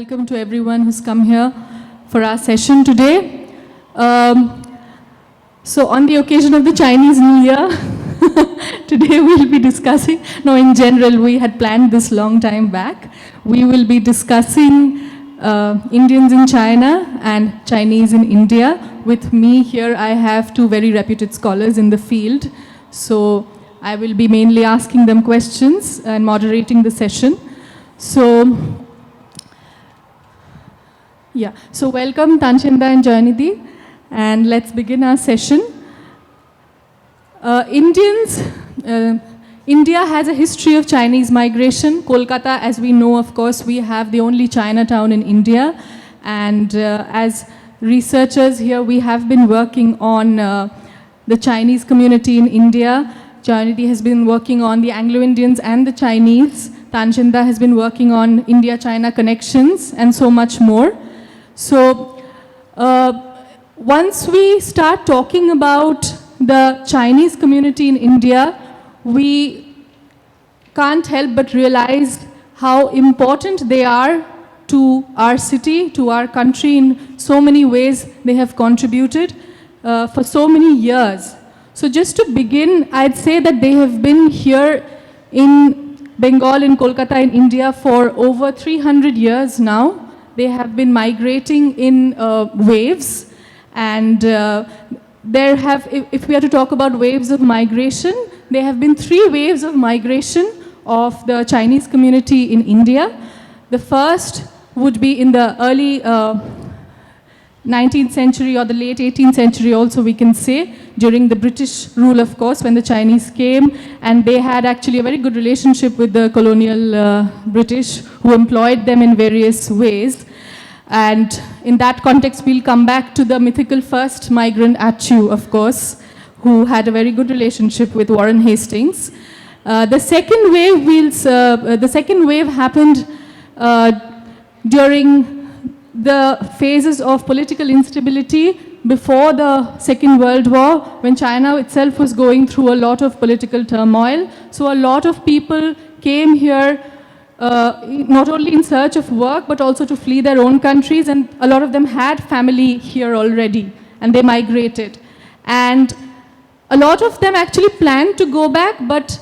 welcome to everyone who's come here for our session today. So on the occasion of the Chinese New Year, today we'll be discussing, no, in general, we had planned this long time back. We will be discussing Indians in China and Chinese in India. With me here, I have two very reputed scholars in the field. So I will be mainly asking them questions and moderating the session. So, yeah, so welcome Tansen and Jayani, and let's begin our session. India has a history of Chinese migration. Kolkata, as we know, of course, we have the only Chinatown in India. And as researchers here, we have been working on the Chinese community in India. Jayani has been working on the Anglo-Indians and the Chinese. Tansen has been working on India-China connections and so much more. So once we start talking about the Chinese community in India, we can't help but realize how important they are to our city, to our country. In so many ways they have contributed for so many years. So just to begin, I'd say that they have been here in Bengal, in Kolkata, in India for over 300 years now. They have been migrating in waves, and if we are to talk about waves of migration, there have been 3 waves of migration of the Chinese community in India. The first would be in the early 19th century or the late 18th century also, we can say, during the British rule, of course, when the Chinese came, and they had actually a very good relationship with the colonial British, who employed them in various ways. And in that context, we'll come back to the mythical first migrant Achu, of course, who had a very good relationship with Warren Hastings. The second wave happened during the phases of political instability before the Second World War, when China itself was going through a lot of political turmoil. So a lot of people came here not only in search of work, but also to flee their own countries, and a lot of them had family here already, and they migrated. And a lot of them actually planned to go back, but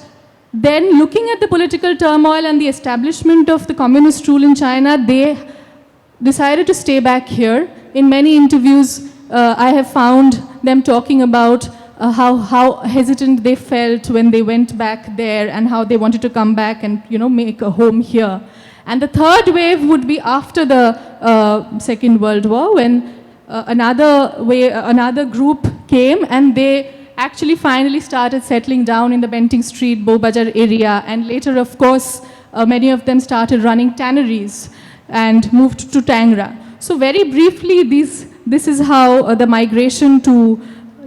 then looking at the political turmoil and the establishment of the communist rule in China, they decided to stay back here. In many interviews, I have found them talking about how hesitant they felt when they went back there, and how they wanted to come back and make a home here. And the third wave would be after the Second World War, when another group came, and they actually finally started settling down in the Benting Street, Bowbajar area, and later, of course, many of them started running tanneries and moved to Tangra. So very briefly, this is how the migration to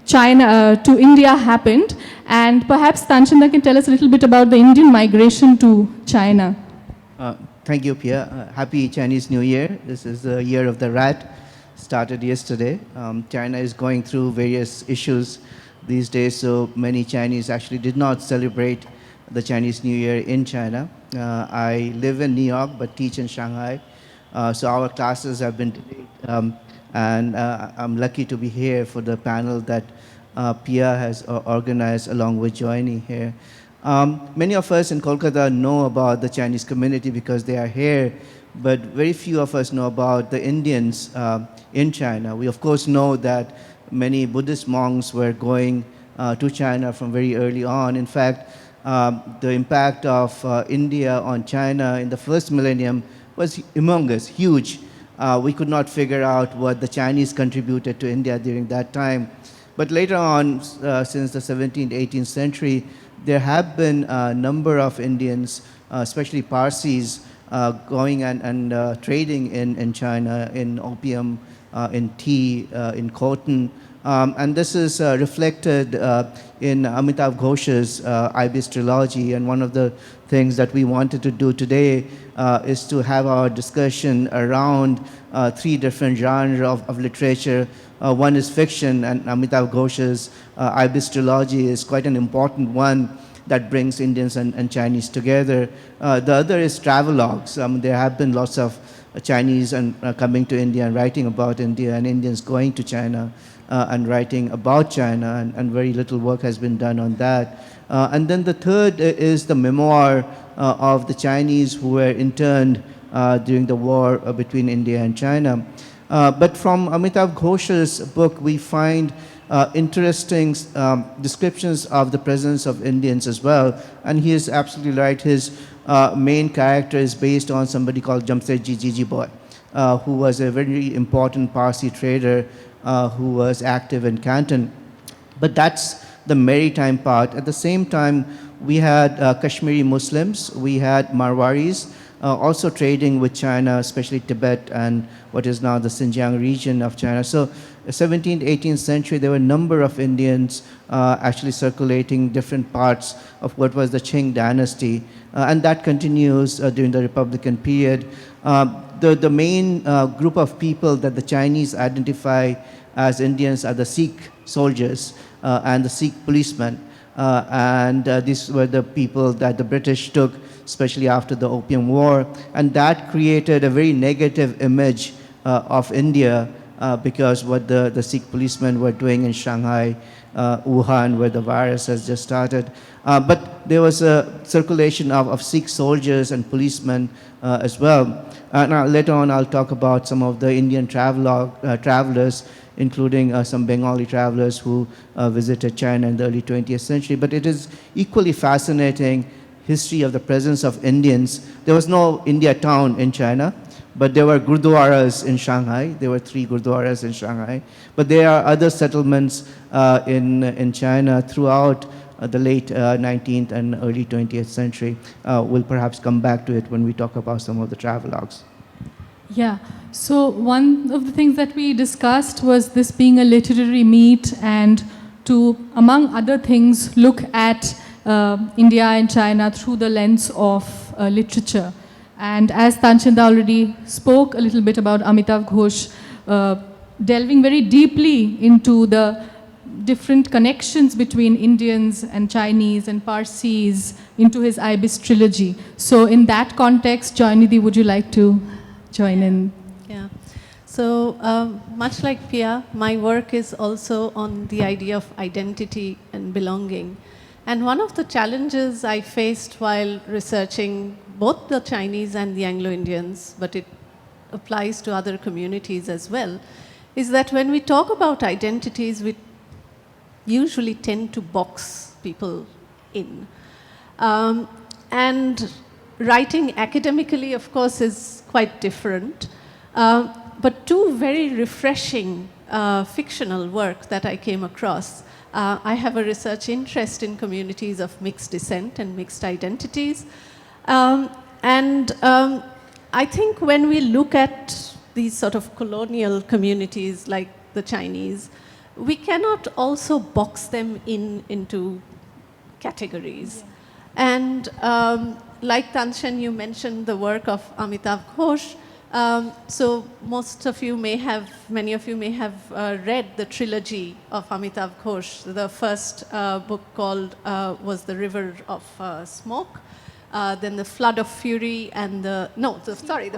China, to India happened. And perhaps Tansen can tell us a little bit about the Indian migration to China. Thank you, Piya. Happy Chinese New Year. This is the year of the rat. Started yesterday. China is going through various issues these days, so many Chinese actually did not celebrate the Chinese New Year in China. I live in New York but teach in Shanghai. So our classes have been delayed, and I'm lucky to be here for the panel that Piya has organized along with Jayani here. Many of us in Kolkata know about the Chinese community because they are here, but very few of us know about the Indians in China. We of course know that many Buddhist monks were going to China from very early on. In fact, the impact of India on China in the first millennium was humongous, huge. We could not figure out what the Chinese contributed to India during that time. But later on, since the 17th, 18th century, there have been a number of Indians, especially Parsis, going and trading in China, in opium, in tea, in cotton. And this is reflected in Amitav Ghosh's Ibis trilogy. And one of the things that we wanted to do today is to have our discussion around 3 different genres of literature. One is fiction, and Amitav Ghosh's Ibis trilogy is quite an important one that brings Indians and Chinese together. The other is travelogues. There have been lots of Chinese and coming to India and writing about India, and Indians going to China and writing about China, and very little work has been done on that. And then the third is the memoir of the Chinese who were interned during the war between India and China. But from Amitav Ghosh's book, we find interesting descriptions of the presence of Indians as well. And he is absolutely right. His main character is based on somebody called Jamsetji Jiji Boy, who was a very important Parsi trader who was active in Canton. But that's the maritime part. At the same time, we had Kashmiri Muslims, we had Marwaris, also trading with China, especially Tibet and what is now the Xinjiang region of China. So 17th, 18th century, there were a number of Indians actually circulating different parts of what was the Qing dynasty. And that continues during the Republican period. The main group of people that the Chinese identify as Indians are the Sikh soldiers and the Sikh policemen. And these were the people that the British took, especially after the Opium War. And that created a very negative image of India because what the Sikh policemen were doing in Shanghai, Wuhan, where the virus has just started. But there was a circulation of Sikh soldiers and policemen as well. Now, later on, I'll talk about some of the Indian travelers, including some Bengali travelers who visited China in the early 20th century. But it is equally fascinating history of the presence of Indians. There was no India town in China, but there were gurdwaras in Shanghai. There were 3 gurdwaras in Shanghai. But there are other settlements in China throughout the late 19th and early 20th century. We'll perhaps come back to it when we talk about some of the travelogues. Yeah, so one of the things that we discussed was this being a literary meet and to, among other things, look at India and China through the lens of literature. And as Tansen already spoke a little bit about Amitav Ghosh, delving very deeply into the different connections between Indians and Chinese and Parsis into his Ibis trilogy. So in that context, Jayani, would you like to join in? Yeah. So much like Piya, my work is also on the idea of identity and belonging. And one of the challenges I faced while researching both the Chinese and the Anglo-Indians, but it applies to other communities as well, is that when we talk about identities, we usually tend to box people in. And writing academically, of course, is quite different. But 2 very refreshing fictional work that I came across. I have a research interest in communities of mixed descent and mixed identities. I think when we look at these sort of colonial communities like the Chinese, we cannot also box them into categories. Yeah. And like Tansen, you mentioned the work of Amitav Ghosh. So many of you may have read the trilogy of Amitav Ghosh. The first book was The River of Smoke, then The Flood of Fury, and the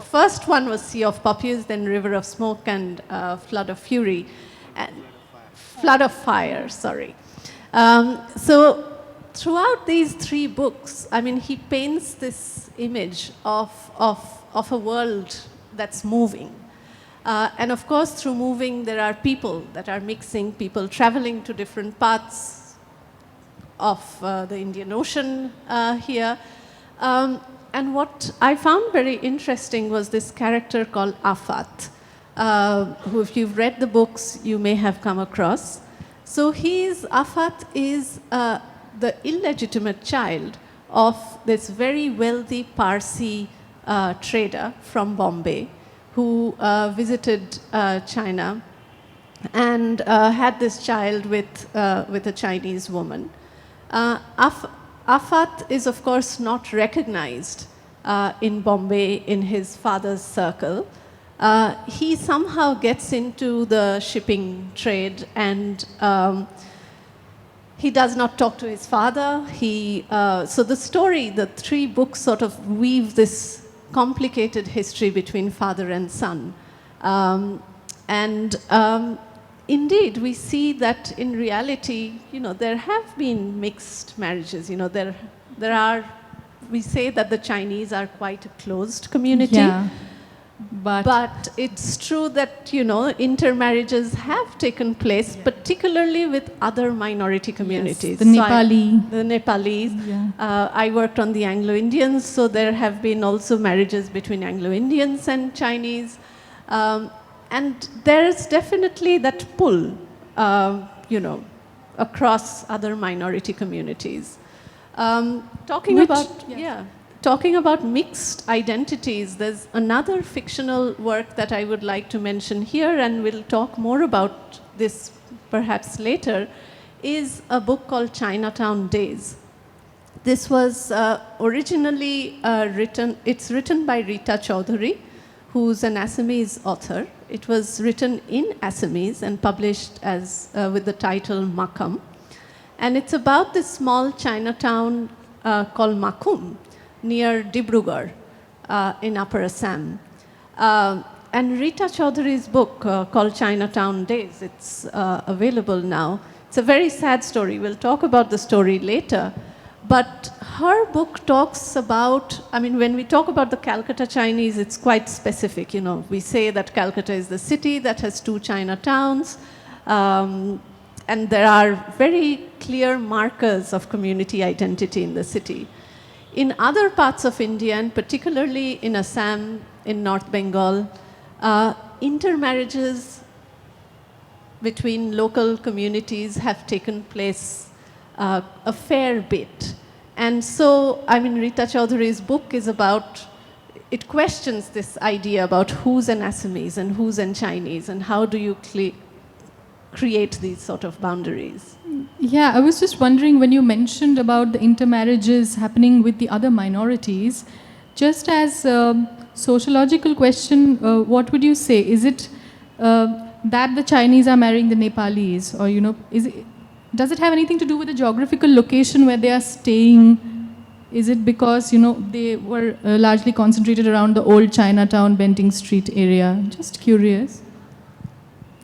first one was Sea of Puppies, then River of Smoke and Flood of Fury, and Flood of Fire, sorry. So throughout these 3 books, I mean, he paints this image of a world that's moving. And of course, through moving, there are people that are mixing, people traveling to different parts of the Indian Ocean here. And what I found very interesting was this character called Afat, who, if you've read the books, you may have come across. So Afat is the illegitimate child of this very wealthy Parsi trader from Bombay who visited China and had this child with a Chinese woman. Afat is, of course, not recognized in Bombay in his father's circle. He somehow gets into the shipping trade and he does not talk to his father. So the story, the 3 books sort of weave this complicated history between father and son. And indeed, we see that in reality, there have been mixed marriages. There are, we say that the Chinese are quite a closed community. Yeah. But it's true that, intermarriages have taken place, particularly with other minority communities. Yes, the Nepali. The Nepalis. Yeah. I worked on the Anglo-Indians, so there have been also marriages between Anglo-Indians and Chinese. And there's definitely that pull, across other minority communities. Talking about mixed identities, there's another fictional work that I would like to mention here, and we'll talk more about this perhaps later, is a book called Chinatown Days. This was originally written by Rita Chaudharys, who's an Assamese author. It was written in Assamese and published as with the title Makam. And it's about this small Chinatown called Makum, near Dibrugarh in Upper Assam. And Rita Chaudharys' book called Chinatown Days, it's available now. It's a very sad story. We'll talk about the story later. But her book talks about, when we talk about the Calcutta Chinese, it's quite specific. We say that Calcutta is the city that has 2 Chinatowns. And there are very clear markers of community identity in the city. In other parts of India, and particularly in Assam, in North Bengal, intermarriages between local communities have taken place a fair bit. And so, Rita Chaudharys' book is about, it questions this idea about who's an Assamese and who's an Chinese, and how do you create these sort of boundaries. Yeah, I was just wondering when you mentioned about the intermarriages happening with the other minorities, just as a sociological question, what would you say? Is it that the Chinese are marrying the Nepalis, or does it have anything to do with the geographical location where they are staying? Is it because they were largely concentrated around the old Chinatown, Benting Street area? Just curious.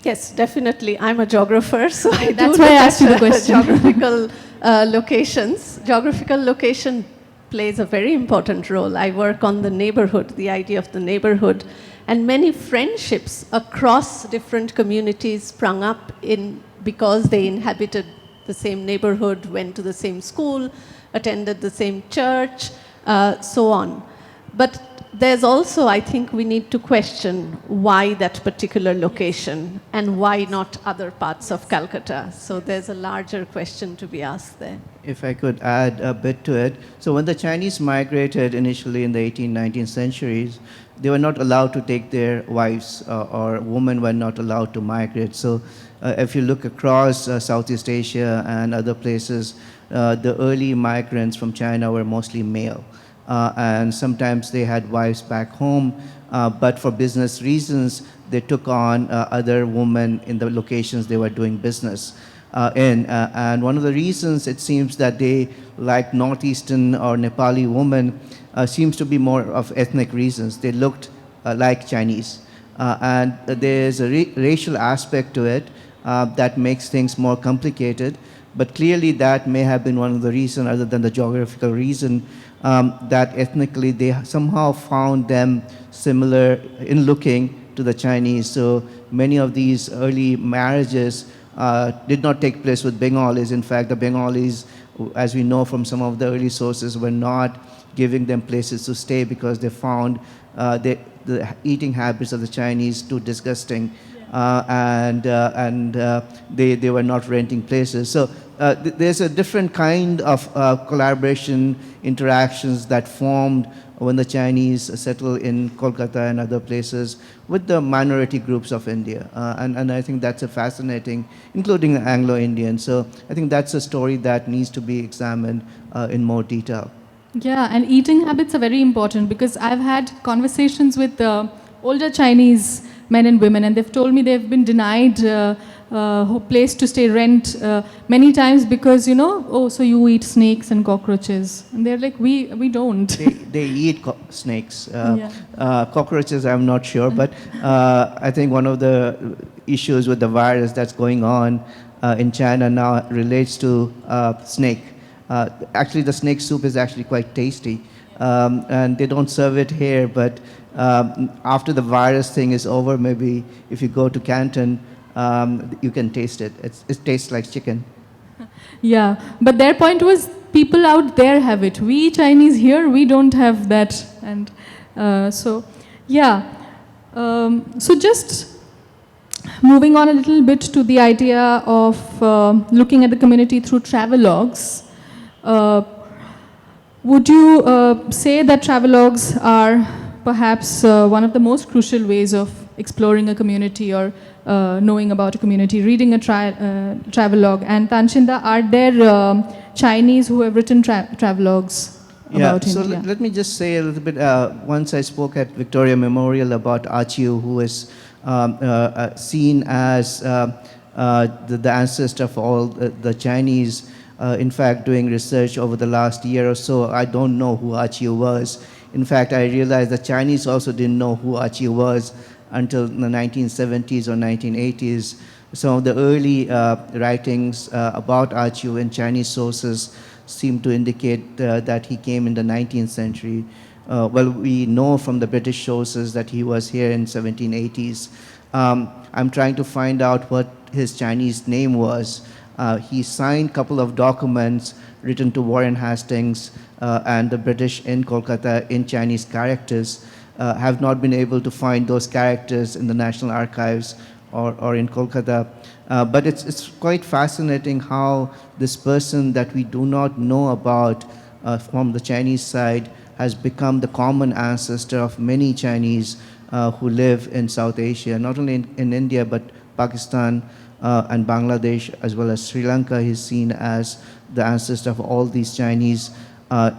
Yes, definitely. I'm a geographer, so that's why I asked you the question. Geographical locations. Geographical location plays a very important role. I work on the neighborhood, the idea of the neighborhood, and many friendships across different communities sprung up because they inhabited the same neighborhood, went to the same school, attended the same church, so on. But there's also, I think, we need to question why that particular location and why not other parts of Calcutta. So there's a larger question to be asked there. If I could add a bit to it. So when the Chinese migrated initially in the 18th, 19th centuries, they were not allowed to take their wives, or women were not allowed to migrate. So if you look across Southeast Asia and other places, the early migrants from China were mostly male. And sometimes they had wives back home, but for business reasons, they took on other women in the locations they were doing business in. And one of the reasons it seems that they like Northeastern or Nepali women seems to be more of ethnic reasons. They looked like Chinese. And there's a racial aspect to it that makes things more complicated. But clearly that may have been one of the reasons, other than the geographical reason, that ethnically they somehow found them similar in looking to the Chinese. So many of these early marriages did not take place with Bengalis. In fact, the Bengalis, as we know from some of the early sources, were not giving them places to stay because they found the eating habits of the Chinese too disgusting. And they were not renting places. So there's a different kind of collaboration, interactions that formed when the Chinese settled in Kolkata and other places with the minority groups of India. And I think that's a fascinating, including Anglo-Indian. So I think that's a story that needs to be examined in more detail. Yeah, and eating habits are very important because I've had conversations with older Chinese men and women, and they've told me they've been denied place to stay rent many times because, you know, oh, so you eat snakes and cockroaches. And they're like, we don't. They eat snakes. Yeah. Cockroaches, I'm not sure, but I think one of the issues with the virus that's going on in China now relates to snake. Actually, the snake soup is actually quite tasty, and they don't serve it here, but after the virus thing is over, maybe if you go to Canton, you can taste it. It tastes like chicken. Yeah, but their point was people out there have it. We Chinese here, we don't have that. And so, yeah. So just moving on a little bit to the idea of looking at the community through travelogues. Would you say that travelogues are perhaps one of the most crucial ways of exploring a community or knowing about a community, reading a travelogue? And Tanshinda, are there Chinese who have written travelogues about India? So let me just say a little bit. Once I spoke at Victoria Memorial about Achiu, who is seen as the ancestor of all the Chinese. In fact, doing research over the last year or so, I don't know who Achiu was. In fact, I realized the Chinese also didn't know who Achiu was until the 1970s or 1980s. Some of the early writings about Achiu in Chinese sources seem to indicate that he came in the 19th century. Well, we know from the British sources that he was here in 1780s. I'm trying to find out what his Chinese name was. He signed a couple of documents written to Warren Hastings and the British in Kolkata in Chinese characters. Have not been able to find those characters in the National Archives or in Kolkata. But it's quite fascinating how this person that we do not know about from the Chinese side has become the common ancestor of many Chinese who live in South Asia, not only in India, but Pakistan and Bangladesh, as well as Sri Lanka. He's seen as the ancestor of all these Chinese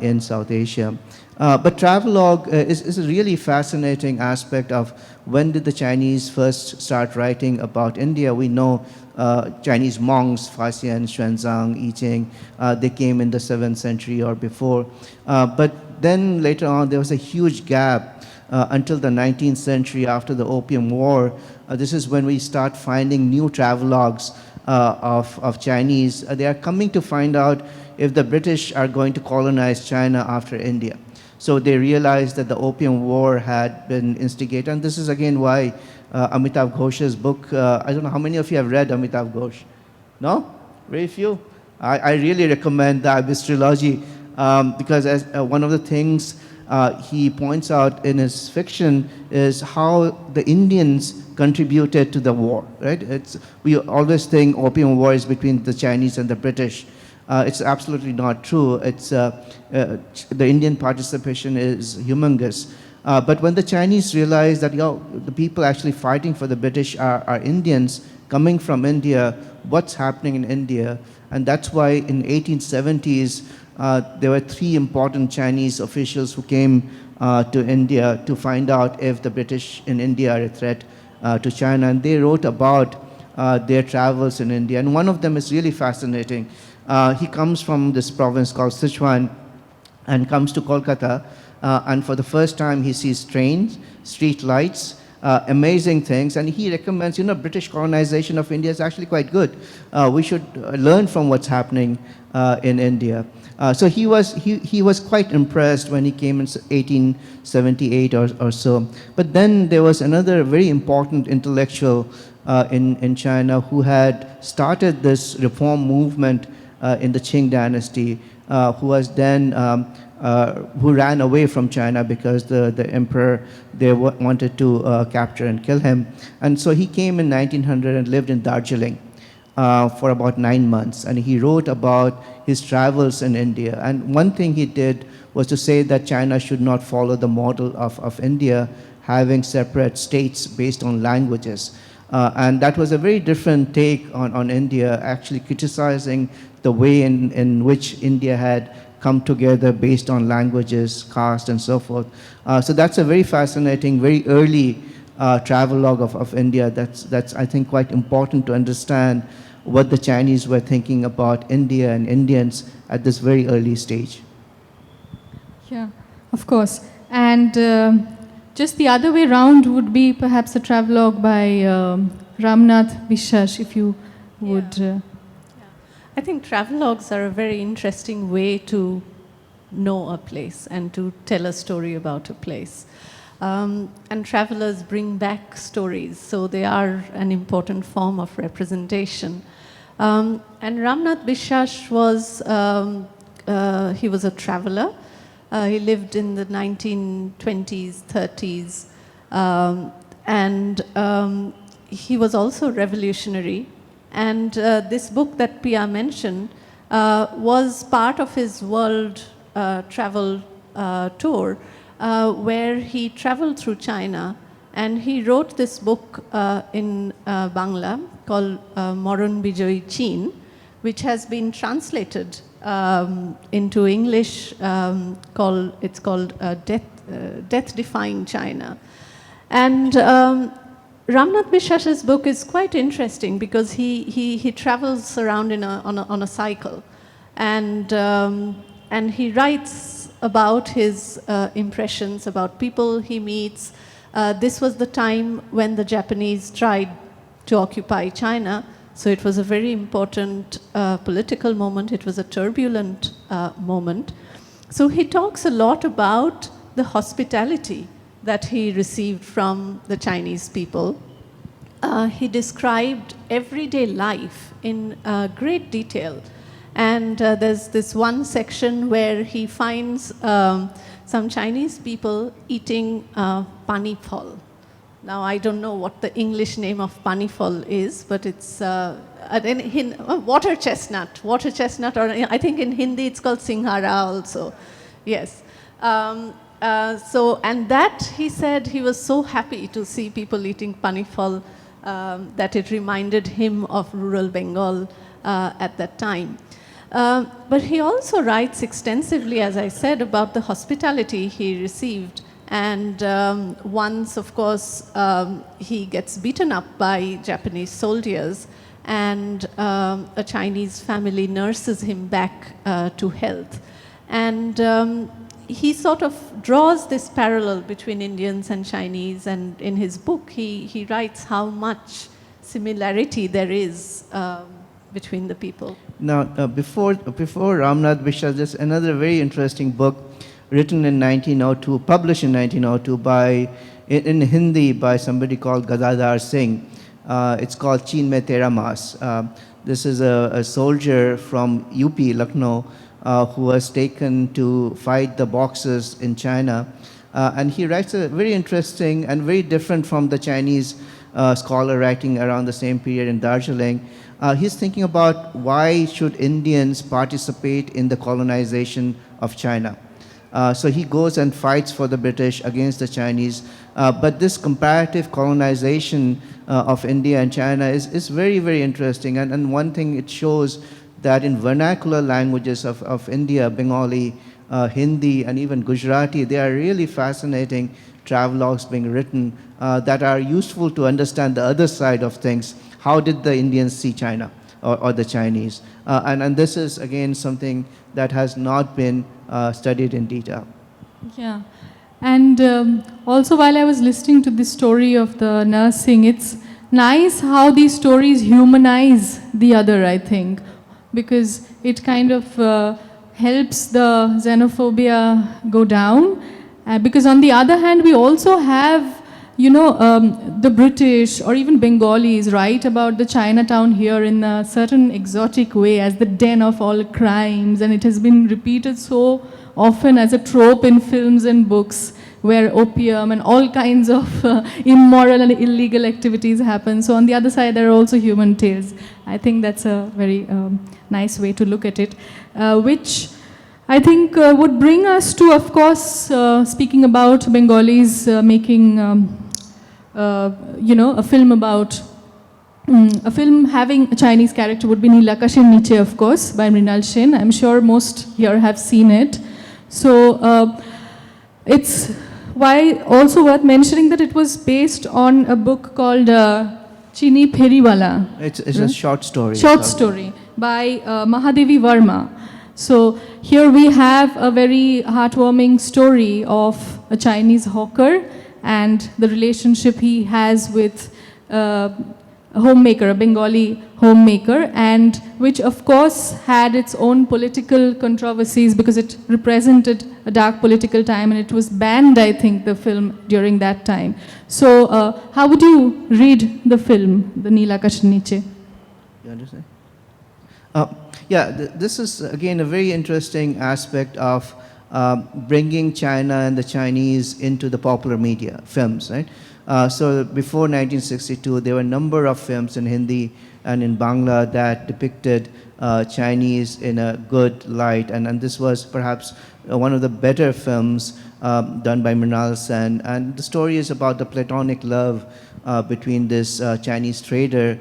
in South Asia. But travelogue is a really fascinating aspect of when did the Chinese first start writing about India. We know Chinese monks, Faxian, Xuanzang, I Ching, they came in the 7th century or before. But then later on, there was a huge gap until the 19th century after the Opium War. This is when we start finding new travelogues of Chinese. They are coming to find out if the British are going to colonize China after India. So they realized that the Opium War had been instigated. And this is again why Amitav Ghosh's book, I don't know how many of you have read Amitav Ghosh? No? Very few? I really recommend the Abyss trilogy because as one of the things he points out in his fiction is how the Indians contributed to the war, right? We always think Opium War is between the Chinese and the British. It's absolutely not true. The Indian participation is humongous. But when the Chinese realized that the people actually fighting for the British are Indians coming from India, what's happening in India? And that's why in 1870s, there were 3 important Chinese officials who came to India to find out if the British in India are a threat to China. And they wrote about their travels in India. And one of them is really fascinating. He comes from this province called Sichuan and comes to Kolkata. And for the first time, he sees trains, street lights, amazing things. And he recommends, British colonization of India is actually quite good. We should learn from what's happening in India. So he was quite impressed when he came in 1878 or so. But then there was another very important intellectual in China who had started this reform movement in the Qing dynasty, who was then who ran away from China because the emperor they wanted to capture and kill him. And so he came in 1900 and lived in Darjeeling for about 9 months. And he wrote about his travels in India. And one thing he did was to say that China should not follow the model of India, having separate states based on languages. And that was a very different take on India, actually criticizing the way in which India had come together based on languages, caste, and so forth. So that's a very fascinating, very early travelogue of India. That's, I think, quite important to understand what the Chinese were thinking about India and Indians at this very early stage. Yeah, of course. And just the other way round would be perhaps a travelogue by Ramnath Vishesh, if you would. I think travelogues are a very interesting way to know a place and to tell a story about a place. And travelers bring back stories, so they are an important form of representation. And Ramnath Vishesh was, he was a traveler. He lived in the 1920s, 30s, and he was also revolutionary. And this book that Piya mentioned was part of his world travel tour, where he traveled through China, and he wrote this book in Bangla called Moron Bijoy Chien, which has been translated into English. It's called Death Defying China. And Ramnath Vishesh's book is quite interesting because he travels around on a cycle, and he writes about his impressions, about people he meets. This was the time when the Japanese tried to occupy China, so it was a very important political moment. It was a turbulent moment. So he talks a lot about the hospitality that he received from the Chinese people. He described everyday life in great detail. And there's this one section where he finds some Chinese people eating pani phol. Now, I don't know what the English name of pani phol is, but it's water chestnut, or I think in Hindi it's called singhara also. Yes. And that, he said, he was so happy to see people eating pani phol that it reminded him of rural Bengal at that time. But he also writes extensively, as I said, about the hospitality he received. And once, of course, he gets beaten up by Japanese soldiers, and a Chinese family nurses him back to health. And he sort of draws this parallel between Indians and Chinese, and in his book he writes how much similarity there is between the people. Now, before Ramnath Vishesh, there's another very interesting book written in 1902, published in 1902 in Hindi by somebody called Gadadhar Singh. It's called Chien Mehta Mas. This is a soldier from UP, Lucknow, who was taken to fight the Boxers in China. And he writes a very interesting and very different from the Chinese scholar writing around the same period in Darjeeling. He's thinking about why should Indians participate in the colonization of China. So he goes and fights for the British against the Chinese. But this comparative colonization of India and China is very, very interesting. And one thing it shows that in vernacular languages of India, Bengali, Hindi, and even Gujarati, there are really fascinating travelogues being written that are useful to understand the other side of things. How did the Indians see China or the Chinese? And this is, again, something that has not been studied in detail. Yeah. And also, while I was listening to this story of the nursing, it's nice how these stories humanize the other, I think, because it kind of helps the xenophobia go down. Because on the other hand, we also have, the British or even Bengalis write about the Chinatown here in a certain exotic way as the den of all crimes, and it has been repeated so often as a trope in films and books where opium and all kinds of immoral and illegal activities happen. So on the other side, there are also human tales. I think that's a very nice way to look at it, which I think would bring us to, of course, speaking about Bengalis making, a film about, a film having a Chinese character would be Nilakasher Niche, of course, by Mrinal Sen. I'm sure most here have seen it. So it's why also worth mentioning that it was based on a book called Chini Pheriwala. It's a short story. Short story by Mahadevi Verma. So here we have a very heartwarming story of a Chinese hawker and the relationship he has with a homemaker, a Bengali homemaker, and which of course had its own political controversies because it represented a dark political time and it was banned, I think, the film during that time. So how would you read the film, The Neel Akash Niche? You understand? This is again a very interesting aspect of bringing China and the Chinese into the popular media, films, right? So before 1962, there were a number of films in Hindi and in Bangla that depicted Chinese in a good light, and this was perhaps one of the better films done by Mrinal Sen. And the story is about the platonic love between this Chinese trader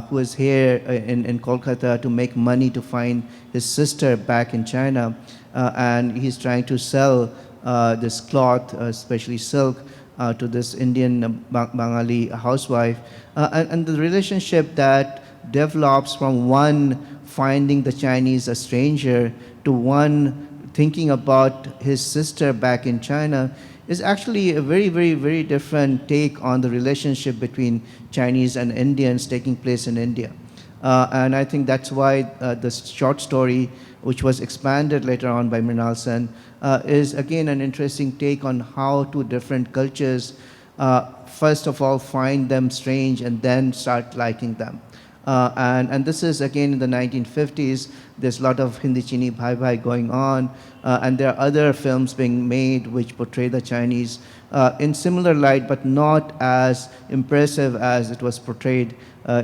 who is here in Kolkata to make money to find his sister back in China, and he's trying to sell this cloth, especially silk, to this Indian Bengali housewife, and the relationship that develops from one finding the Chinese a stranger to one thinking about his sister back in China is actually a very, very, very different take on the relationship between Chinese and Indians taking place in India. And I think that's why the short story, which was expanded later on by Mrinal Sen, is again an interesting take on how two different cultures, first of all, find them strange and then start liking them. And this is again in the 1950s. There's a lot of Hindi Chini Bhai Bhai going on, and there are other films being made which portray the Chinese in similar light, but not as impressive as it was portrayed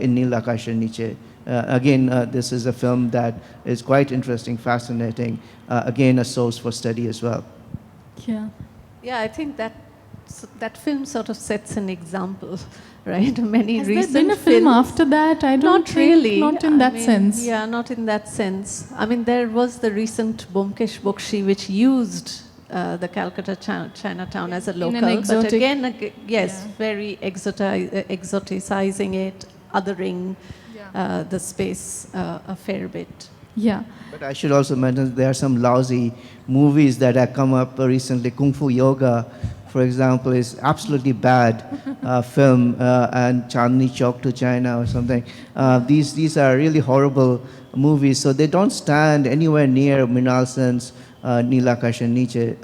in Neel Akash Niche. Again, this is a film that is quite interesting, fascinating, again a source for study as well. Yeah. Yeah, I think that film sort of sets an example, right? Many Has recent there been a film after that? I don't Not think, really. Not in that sense. Yeah, not in that sense. I mean, there was the recent Bomkesh Bokshi, which used the Calcutta Chinatown as a local, but exotic- again, yes, Yeah. very exoticizing it, othering the space a fair bit. Yeah. But I should also mention there are some lousy movies that have come up recently. Kung Fu Yoga, for example, is absolutely bad film, and Chandni Chowk to China or something. These are really horrible movies, so they don't stand anywhere near Mrinal Sen's Neel Akash and Niche.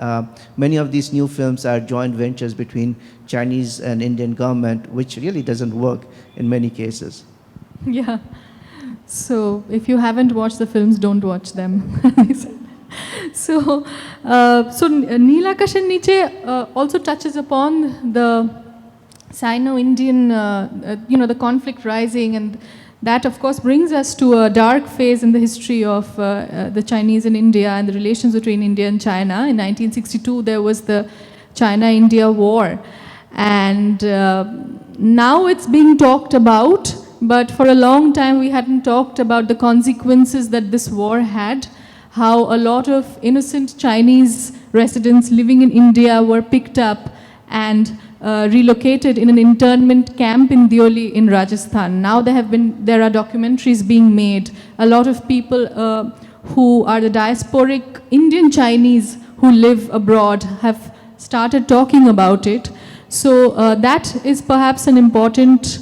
Many of these new films are joint ventures between Chinese and Indian government, which really doesn't work in many cases. Yeah. So if you haven't watched the films, don't watch them. So Neel Akash and Niche also touches upon the Sino-Indian, the conflict rising, and that of course brings us to a dark phase in the history of the Chinese in India and the relations between India and China. In 1962, there was the China-India war, and now it's being talked about. But for a long time, we hadn't talked about the consequences that this war had, how a lot of innocent Chinese residents living in India were picked up and relocated in an internment camp in Deoli in Rajasthan. Now there are documentaries being made. A lot of people who are the diasporic Indian Chinese who live abroad have started talking about it. So that is perhaps an important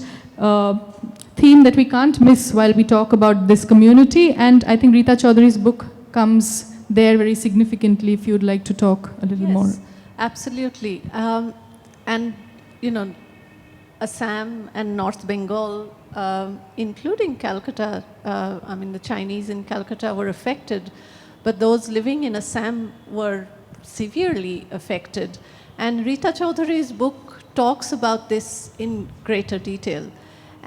theme that we can't miss while we talk about this community, and I think Rita Chaudhary's book comes there very significantly, if you'd like to talk a little more. Absolutely. And, Assam and North Bengal, including Calcutta, the Chinese in Calcutta were affected, but those living in Assam were severely affected. And Rita Chaudhary's book talks about this in greater detail.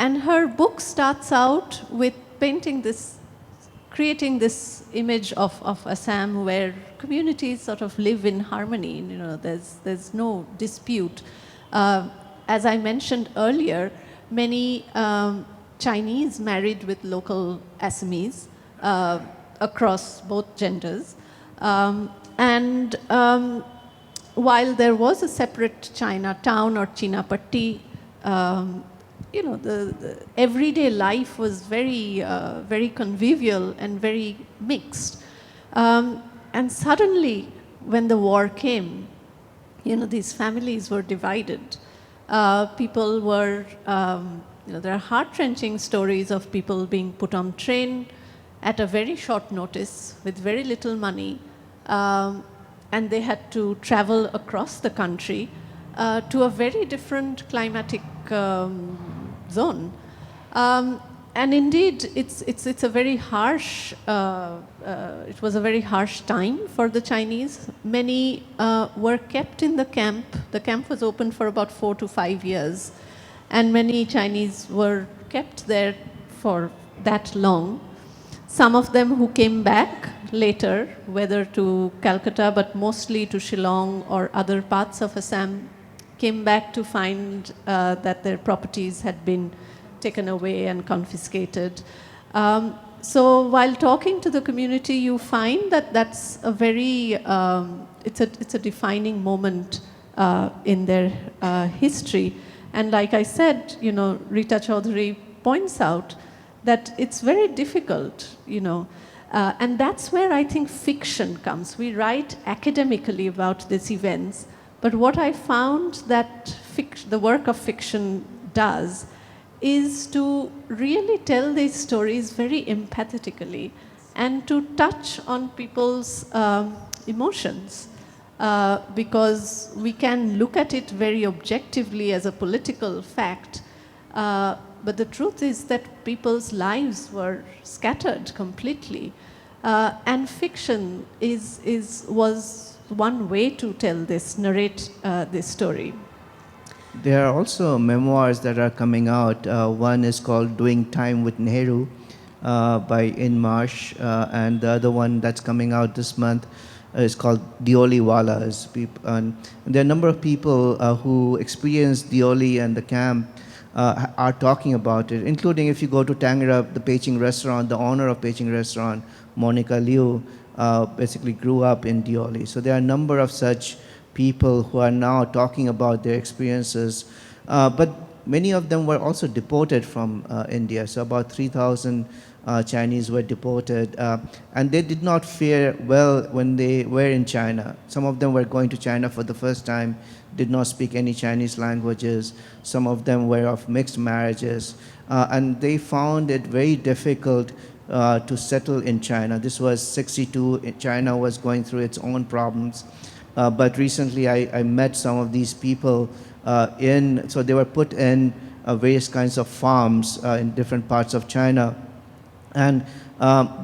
And her book starts out with creating this image of Assam where communities sort of live in harmony. There's no dispute. As I mentioned earlier, many Chinese married with local Assamese across both genders. while there was a separate Chinatown or Chinapatti, the everyday life was very convivial and very mixed. And suddenly, when the war came, these families were divided. People were, there are heart-wrenching stories of people being put on train at a very short notice with very little money, and they had to travel across the country to a very different climatic zone. And indeed, it's a very harsh, it was a very harsh time for the Chinese. Many were kept in the camp. The camp was open for about 4 to 5 years, and many Chinese were kept there for that long. Some of them who came back later, whether to Calcutta, but mostly to Shillong or other parts of Assam, came back to find that their properties had been taken away and confiscated. So while talking to the community, you find that that's a very, it's a defining moment in their history. And like I said, Rita Chaudhary points out that it's very difficult, and that's where I think fiction comes. We write academically about these events, but what I found that the work of fiction does is to really tell these stories very empathetically and to touch on people's emotions, because we can look at it very objectively as a political fact, but the truth is that people's lives were scattered completely, and fiction was one way to tell this, narrate this story. There are also memoirs that are coming out. One is called Doing Time with Nehru by In Marsh, and the other one that's coming out this month is called Dioli Walas. And there are a number of people who experienced Dioli and the camp are talking about it, including if you go to Tangra, the Peching restaurant, the owner of Peching restaurant, Monica Liu, basically grew up in Dioli. So there are a number of such people who are now talking about their experiences, but many of them were also deported from India. So about 3,000 Chinese were deported, and they did not fare well when they were in China. Some of them were going to China for the first time, did not speak any Chinese languages. Some of them were of mixed marriages, and they found it very difficult to settle in China. This was 62. China was going through its own problems. But recently I met some of these people so they were put in various kinds of farms in different parts of China. And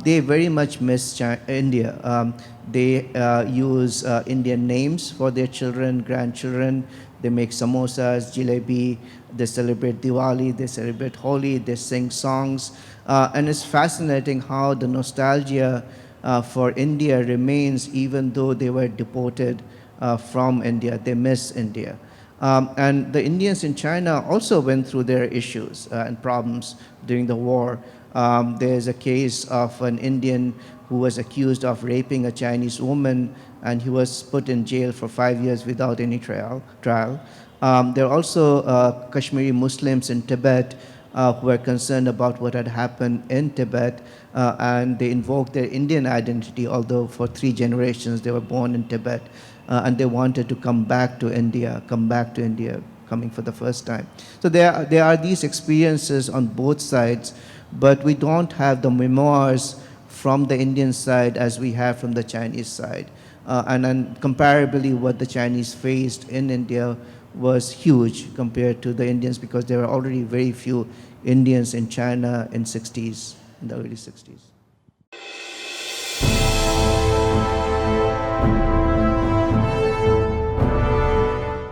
they very much miss India. They use Indian names for their children, grandchildren. They make samosas, jalebi. They celebrate Diwali. They celebrate Holi. They sing songs. And it's fascinating how the nostalgia for India remains even though they were deported from India. They miss India. And the Indians in China also went through their issues and problems during the war. There's a case of an Indian who was accused of raping a Chinese woman, and he was put in jail for 5 years without any trial. There are also Kashmiri Muslims in Tibet who were concerned about what had happened in Tibet, and they invoked their Indian identity, although for 3 generations they were born in Tibet, and they wanted to come back to India, coming for the first time. So there are these experiences on both sides, but we don't have the memoirs from the Indian side as we have from the Chinese side. And then comparably, what the Chinese faced in India was huge compared to the Indians, because there were already very few Indians in China in the early 60s.